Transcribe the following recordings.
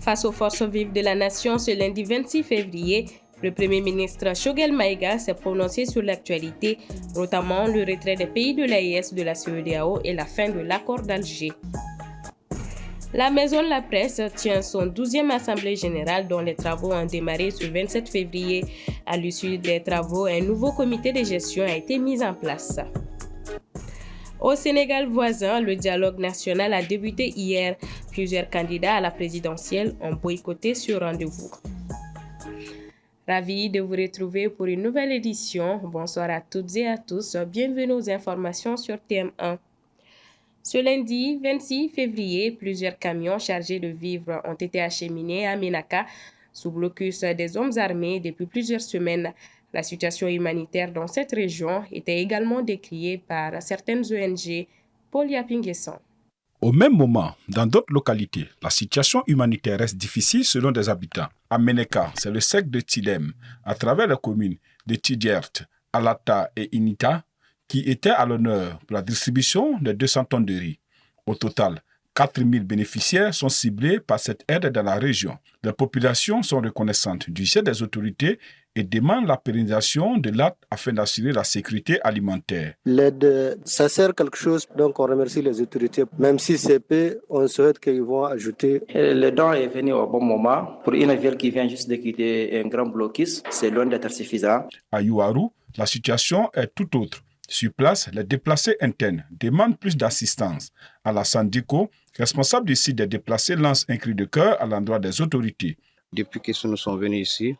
Face aux forces vives de la nation ce lundi 26 février, le Premier ministre Choguel Maïga s'est prononcé sur l'actualité, notamment le retrait des pays de l'AES de la CEDEAO et la fin de l'accord d'Alger. La Maison de la Presse tient son 12e Assemblée générale dont les travaux ont démarré ce 27 février. À l'issue des travaux, un nouveau comité de gestion a été mis en place. Au Sénégal voisin, le dialogue national a débuté hier. Plusieurs candidats à la présidentielle ont boycotté ce rendez-vous. Ravi de vous retrouver pour une nouvelle édition. Bonsoir à toutes et à tous. Bienvenue aux informations sur TM1. Ce lundi 26 février, plusieurs camions chargés de vivres ont été acheminés à Ménaka sous blocus des hommes armés depuis plusieurs semaines. La situation humanitaire dans cette région était également décriée par certaines ONG. Paul Yapinguesson. Au même moment, dans d'autres localités, la situation humanitaire reste difficile selon des habitants. À Ménaka, c'est le sec de Tilem, à travers les communes de Tidjert, Alata et Inita, qui étaient à l'honneur pour la distribution de 200 tonnes de riz. Au total, 4000 bénéficiaires sont ciblés par cette aide dans la région. Les populations sont reconnaissantes du geste des autorités et demandent la pérennisation de l'acte afin d'assurer la sécurité alimentaire. L'aide, ça sert quelque chose, donc on remercie les autorités. Même si c'est peu, on souhaite qu'ils vont ajouter. Le don est venu au bon moment. Pour une ville qui vient juste de quitter un grand blocus, c'est loin d'être suffisant. À Youarou, la situation est tout autre. Sur place, les déplacés internes demandent plus d'assistance. Alassane Diko, responsable du site des déplacés, lance un cri de cœur à l'endroit des autorités. Depuis que nous sommes venus ici,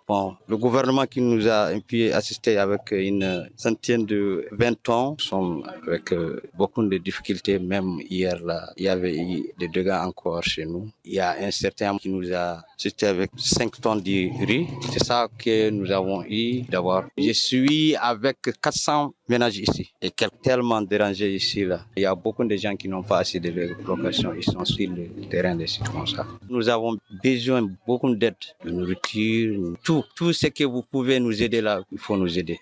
le gouvernement qui nous a un peu assisté avec une centaine de 20 tonnes, nous sommes avec beaucoup de difficultés. Même hier, là, il y avait eu des dégâts encore chez nous. Il y a un certain qui nous a assisté avec 5 tonnes de riz. C'est ça que nous avons eu d'avoir. Je suis avec 400 ménages ici et tellement dérangés ici. Là. Il y a beaucoup de gens qui n'ont pas assez de location. Ils sont sur le terrain des sites comme ça. Nous avons besoin de beaucoup d'aide. De nourriture, tout ce que vous pouvez nous aider là, il faut nous aider.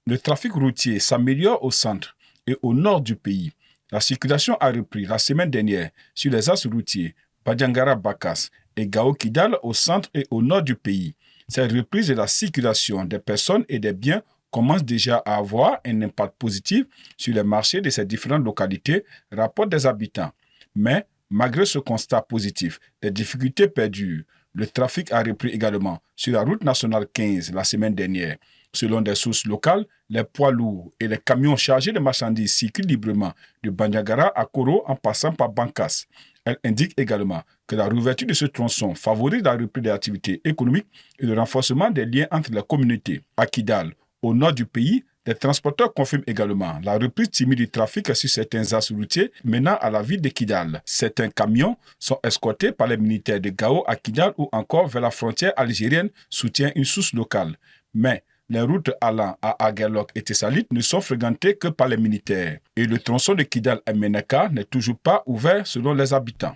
Le trafic routier s'améliore au centre et au nord du pays. La circulation a repris la semaine dernière sur les axes routiers Badiangara-Bakas et Gao-Kidal au centre et au nord du pays. Cette reprise de la circulation des personnes et des biens commence déjà à avoir un impact positif sur les marchés de ces différentes localités, rapportent des habitants. Mais, malgré ce constat positif, des difficultés perdurent. Le trafic a repris également sur la route nationale 15 la semaine dernière. Selon des sources locales, les poids lourds et les camions chargés de marchandises circulent librement de Bandiagara à Koro en passant par Bankas. Elle indique également que la réouverture de ce tronçon favorise la reprise des activités économiques et le renforcement des liens entre les communautés. À Kidal, au nord du pays, les transporteurs confirment également la reprise timide du trafic sur certains axes routiers menant à la ville de Kidal. Certains camions sont escortés par les militaires de Gao à Kidal ou encore vers la frontière algérienne, soutient une source locale. Mais les routes allant à Aguelok et Tessalit ne sont fréquentées que par les militaires. Et le tronçon de Kidal à Ménaka n'est toujours pas ouvert selon les habitants.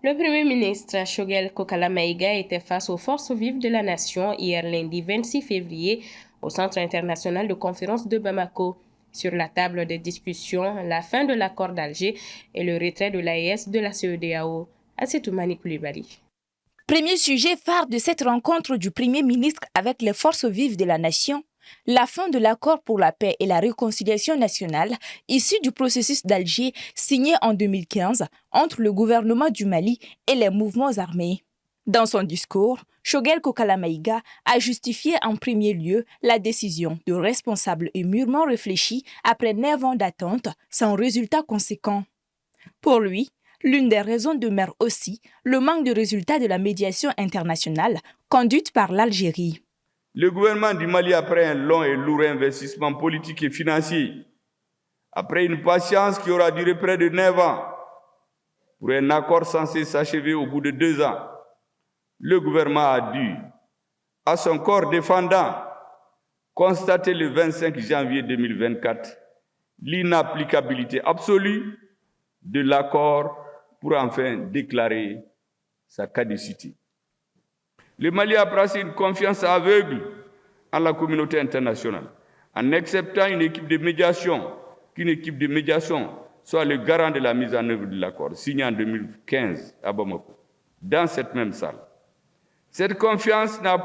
Le Premier ministre Choguel Kokala Maïga était face aux forces vives de la nation hier lundi 26 février au Centre international de conférence de Bamako. Sur la table des discussions, la fin de l'accord d'Alger et le retrait de l'AES de la CEDEAO. Assetoumani Koulibaly. Premier sujet phare de cette rencontre du Premier ministre avec les forces vives de la nation, la fin de l'accord pour la paix et la réconciliation nationale issu du processus d'Alger signé en 2015 entre le gouvernement du Mali et les mouvements armés. Dans son discours, Choguel Kokala Maïga a justifié en premier lieu la décision de responsable et mûrement réfléchie après 9 ans d'attente sans résultat conséquent. Pour lui, l'une des raisons demeure aussi le manque de résultats de la médiation internationale conduite par l'Algérie. Le gouvernement du Mali, après un long et lourd investissement politique et financier, après une patience qui aura duré près de 9 ans, pour un accord censé s'achever au bout de 2 ans, le gouvernement a dû, à son corps défendant, constater le 25 janvier 2024 l'inapplicabilité absolue de l'accord pour enfin déclarer sa caducité. Le Mali a placé une confiance aveugle en la communauté internationale, en acceptant une équipe de médiation, qu'une équipe de médiation soit le garant de la mise en œuvre de l'accord, signé en 2015 à Bamako. dans cette même salle. Cette confiance n'a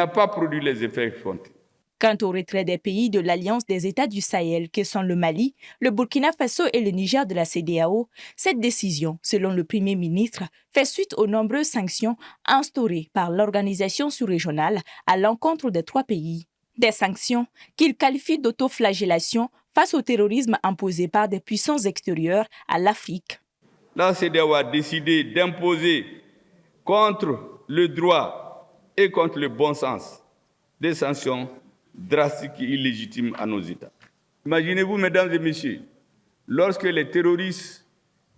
pas produit les effets escomptés. Quant au retrait des pays de l'Alliance des États du Sahel, que sont le Mali, le Burkina Faso et le Niger de la CEDEAO, cette décision, selon le Premier ministre, fait suite aux nombreuses sanctions instaurées par l'organisation sous-régionale à l'encontre des 3 pays. Des sanctions qu'il qualifie d'autoflagellation face au terrorisme imposé par des puissances extérieures à l'Afrique. La CEDEAO a décidé d'imposer contre le droit et contre le bon sens des sanctions drastiques et illégitimes à nos États. Imaginez-vous, mesdames et messieurs, lorsque les terroristes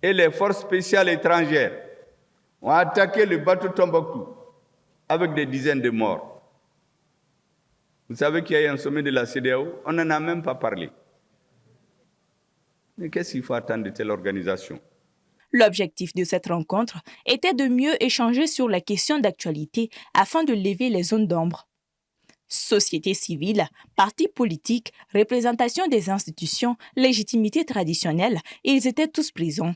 et les forces spéciales étrangères ont attaqué le bateau Tombouctou avec des dizaines de morts. Vous savez qu'il y a eu un sommet de la CEDEAO, on n'en a même pas parlé. Mais qu'est-ce qu'il faut attendre de telle organisation? L'objectif de cette rencontre était de mieux échanger sur la question d'actualité afin de lever les zones d'ombre. Société civile, partis politiques, représentation des institutions, légitimité traditionnelle, ils étaient tous présents.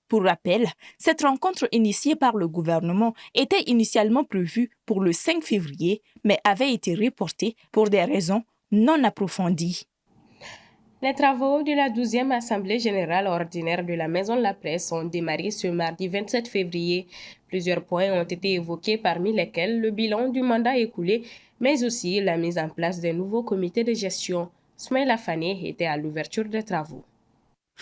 Pour rappel, cette rencontre initiée par le gouvernement était initialement prévue pour le 5 février, mais avait été reportée pour des raisons non approfondies. Les travaux de la 12e Assemblée générale ordinaire de la Maison de la Presse ont démarré ce mardi 27 février. Plusieurs points ont été évoqués, parmi lesquels le bilan du mandat écoulé, mais aussi la mise en place d'un nouveau comité de gestion. Smaïla Fane était à l'ouverture des travaux.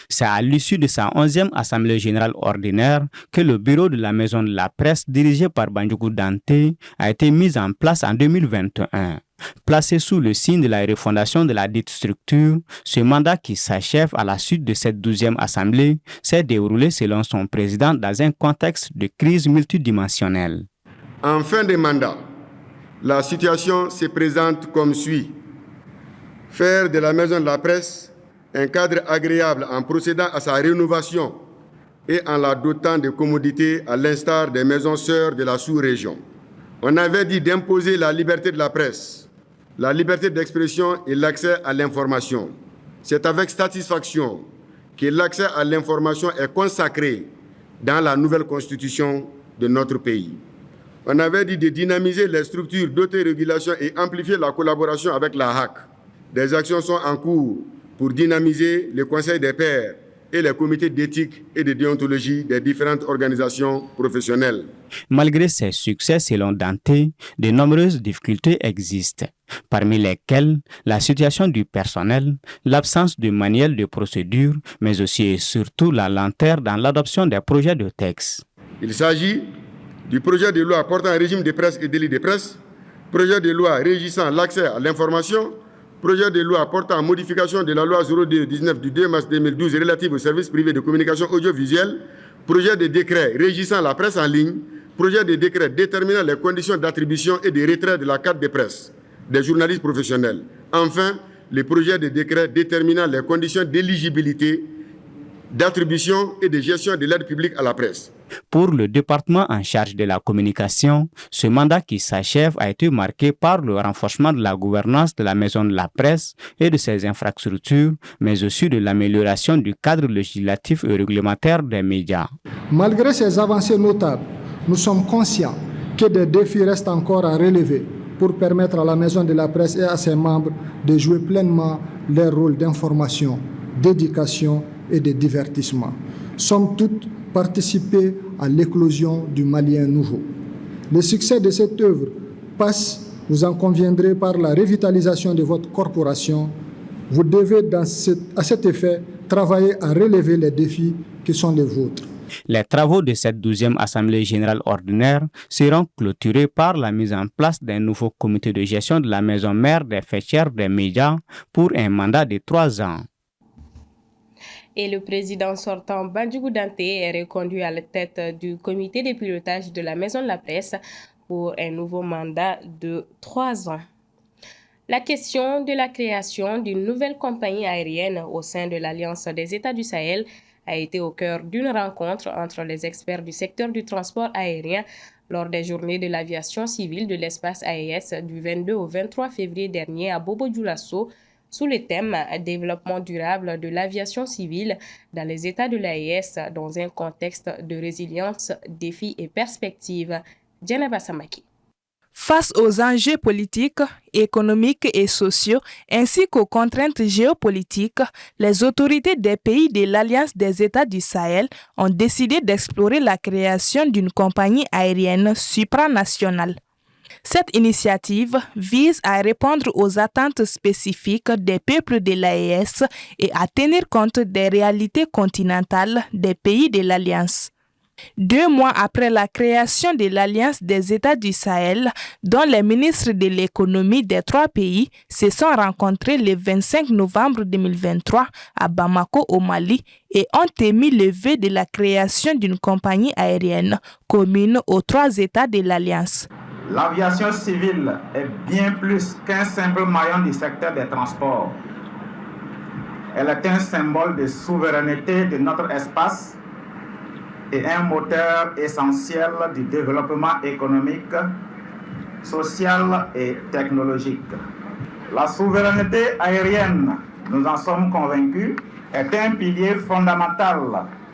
C'est à l'issue de sa 11e Assemblée générale ordinaire que le bureau de la Maison de la Presse, dirigé par Bandjougou Dante, a été mis en place en 2021. Placé sous le signe de la refondation de la dite structure, ce mandat qui s'achève à la suite de cette 12e Assemblée s'est déroulé selon son président dans un contexte de crise multidimensionnelle. En fin de mandat, la situation se présente comme suit. Faire de la Maison de la Presse un cadre agréable en procédant à sa rénovation et en la dotant de commodités à l'instar des maisons sœurs de la sous-région. On avait dit d'imposer la liberté de la presse, la liberté d'expression et l'accès à l'information. C'est avec satisfaction que l'accès à l'information est consacré dans la nouvelle constitution de notre pays. On avait dit de dynamiser les structures d'autorégulation et amplifier la collaboration avec la HAC. Des actions sont en cours pour dynamiser le Conseil des pairs et les comités d'éthique et de déontologie des différentes organisations professionnelles. Malgré ces succès, selon Dante, de nombreuses difficultés existent, parmi lesquelles la situation du personnel, l'absence de manuel de procédure, mais aussi et surtout la lenteur dans l'adoption des projets de texte. Il s'agit du projet de loi portant un régime de presse et délit de presse, projet de loi régissant l'accès à l'information, projet de loi portant modification de la loi 02-19 du 2 mars 2012 relative aux services privés de communication audiovisuelle, projet de décret régissant la presse en ligne, projet de décret déterminant les conditions d'attribution et de retrait de la carte de presse des journalistes professionnels. Enfin, le projet de décret déterminant les conditions d'éligibilité, d'attribution et de gestion de l'aide publique à la presse. Pour le département en charge de la communication, ce mandat qui s'achève a été marqué par le renforcement de la gouvernance de la Maison de la Presse et de ses infrastructures, mais aussi de l'amélioration du cadre législatif et réglementaire des médias. Malgré ces avancées notables, nous sommes conscients que des défis restent encore à relever pour permettre à la Maison de la Presse et à ses membres de jouer pleinement leur rôle d'information, d'éducation et de divertissement. Somme toute, participer à l'éclosion du Malien nouveau. Le succès de cette œuvre passe, vous en conviendrez, par la revitalisation de votre corporation. Vous devez, à cet effet, travailler à relever les défis qui sont les vôtres. Les travaux de cette 12e Assemblée générale ordinaire seront clôturés par la mise en place d'un nouveau comité de gestion de la maison mère des fêtières des médias pour un mandat de 3 ans. Et le président sortant Bandjougou Dante est reconduit à la tête du comité de pilotage de la Maison de la Presse pour un nouveau mandat de 3 ans. La question de la création d'une nouvelle compagnie aérienne au sein de l'Alliance des États du Sahel a été au cœur d'une rencontre entre les experts du secteur du transport aérien lors des journées de l'aviation civile de l'espace AES du 22 au 23 février dernier à Bobo-Dioulasso, sous le thème « Développement durable de l'aviation civile dans les États de l'AES dans un contexte de résilience, défis et perspectives ». Djeneba Samaki. Face aux enjeux politiques, économiques et sociaux, ainsi qu'aux contraintes géopolitiques, les autorités des pays de l'Alliance des États du Sahel ont décidé d'explorer la création d'une compagnie aérienne supranationale. Cette initiative vise à répondre aux attentes spécifiques des peuples de l'AES et à tenir compte des réalités continentales des pays de l'Alliance. 2 mois après la création de l'Alliance des États du Sahel, dont les ministres de l'économie des 3 pays se sont rencontrés le 25 novembre 2023 à Bamako au Mali et ont émis le vœu de la création d'une compagnie aérienne commune aux 3 États de l'Alliance. L'aviation civile est bien plus qu'un simple maillon du secteur des transports. Elle est un symbole de souveraineté de notre espace et un moteur essentiel du développement économique, social et technologique. La souveraineté aérienne, nous en sommes convaincus, est un pilier fondamental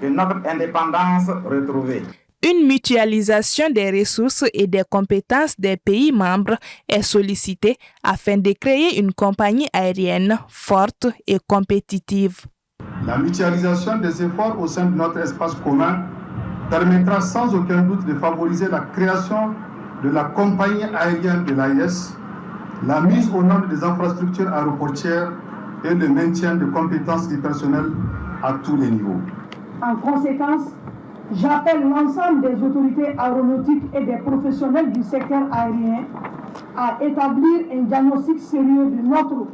de notre indépendance retrouvée. Une mutualisation des ressources et des compétences des pays membres est sollicitée afin de créer une compagnie aérienne forte et compétitive. La mutualisation des efforts au sein de notre espace commun permettra sans aucun doute de favoriser la création de la compagnie aérienne de l'AES, la mise aux normes des infrastructures aéroportières et le maintien de compétences du personnel à tous les niveaux. En conséquence, j'appelle l'ensemble des autorités aéronautiques et des professionnels du secteur aérien à établir un diagnostic sérieux de notre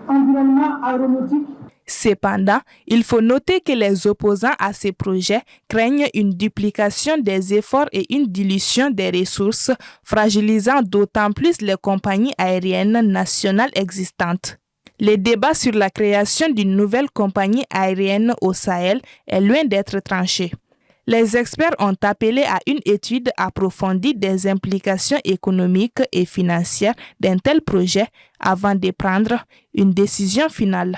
environnement aéronautique. Cependant, il faut noter que les opposants à ces projets craignent une duplication des efforts et une dilution des ressources, fragilisant d'autant plus les compagnies aériennes nationales existantes. Le débat sur la création d'une nouvelle compagnie aérienne au Sahel est loin d'être tranché. Les experts ont appelé à une étude approfondie des implications économiques et financières d'un tel projet avant de prendre une décision finale.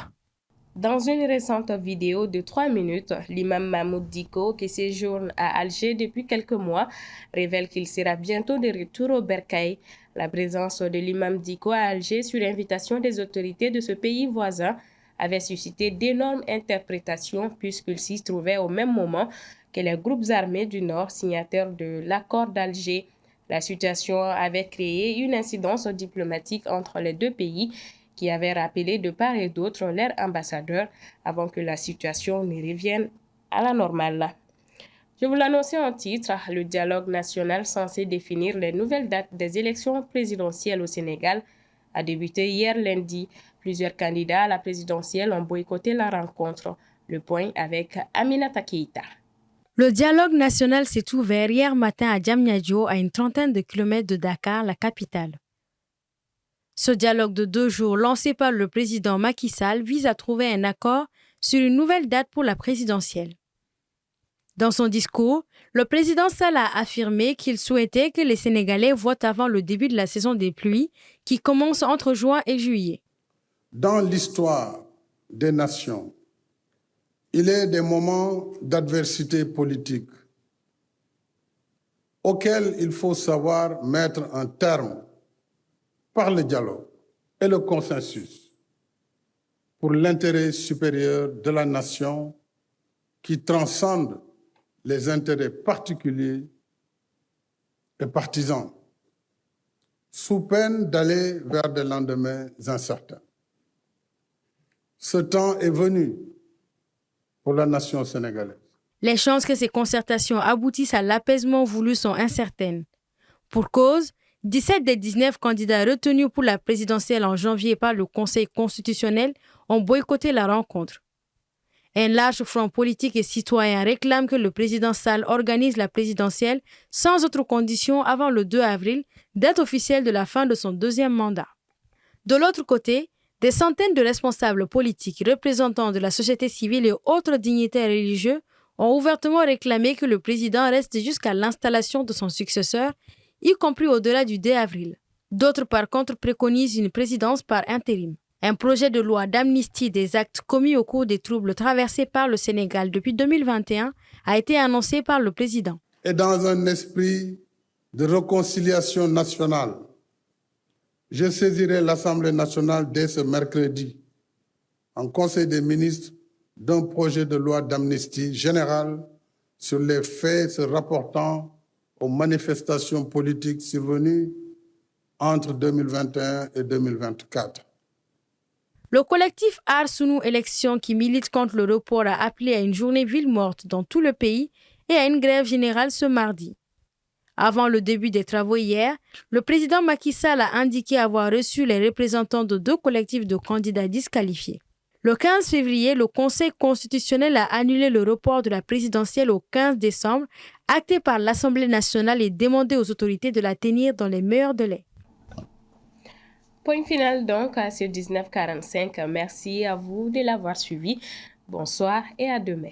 Dans une récente vidéo de 3 minutes, l'imam Mahmoud Dicko, qui séjourne à Alger depuis quelques mois, révèle qu'il sera bientôt de retour au Bercail. La présence de l'imam Dicko à Alger sur invitation des autorités de ce pays voisin avait suscité d'énormes interprétations puisqu'il s'y trouvait au même moment que les groupes armés du Nord signataires de l'accord d'Alger. La situation avait créé une incidence diplomatique entre les 2 pays qui avaient rappelé de part et d'autre leurs ambassadeurs avant que la situation ne revienne à la normale. Je vous l'annonçais en titre, le dialogue national censé définir les nouvelles dates des élections présidentielles au Sénégal a débuté hier lundi. Plusieurs candidats à la présidentielle ont boycotté la rencontre. Le point avec Aminata Keïta. Le dialogue national s'est ouvert hier matin à Diamniadio, à une trentaine de kilomètres de Dakar, la capitale. Ce dialogue de 2 jours lancé par le président Macky Sall vise à trouver un accord sur une nouvelle date pour la présidentielle. Dans son discours, le président Sall a affirmé qu'il souhaitait que les Sénégalais votent avant le début de la saison des pluies qui commence entre juin et juillet. Dans l'histoire des nations, il est des moments d'adversité politique auxquels il faut savoir mettre un terme par le dialogue et le consensus pour l'intérêt supérieur de la nation qui transcende les intérêts particuliers et partisans, sous peine d'aller vers des lendemains incertains. Ce temps est venu pour la nation sénégalaise. Les chances que ces concertations aboutissent à l'apaisement voulu sont incertaines. Pour cause, 17 des 19 candidats retenus pour la présidentielle en janvier par le Conseil constitutionnel ont boycotté la rencontre. Un large front politique et citoyen réclame que le président Sall organise la présidentielle sans autre condition avant le 2 avril, date officielle de la fin de son 2e mandat. De l'autre côté, des centaines de responsables politiques, représentants de la société civile et autres dignitaires religieux ont ouvertement réclamé que le président reste jusqu'à l'installation de son successeur, y compris au-delà du 2 avril. D'autres, par contre, préconisent une présidence par intérim. Un projet de loi d'amnistie des actes commis au cours des troubles traversés par le Sénégal depuis 2021 a été annoncé par le président. Et dans un esprit de réconciliation nationale, je saisirai l'Assemblée nationale dès ce mercredi en Conseil des ministres d'un projet de loi d'amnistie générale sur les faits se rapportant aux manifestations politiques survenues entre 2021 et 2024. Le collectif Aar Sunu Élections qui milite contre le report a appelé à une journée ville morte dans tout le pays et à une grève générale ce mardi. Avant le début des travaux hier, le président Macky Sall a indiqué avoir reçu les représentants de 2 collectifs de candidats disqualifiés. Le 15 février, le Conseil constitutionnel a annulé le report de la présidentielle au 15 décembre, acté par l'Assemblée nationale et demandé aux autorités de la tenir dans les meilleurs délais. Point final donc à ce 19h45. Merci à vous de l'avoir suivi. Bonsoir et à demain.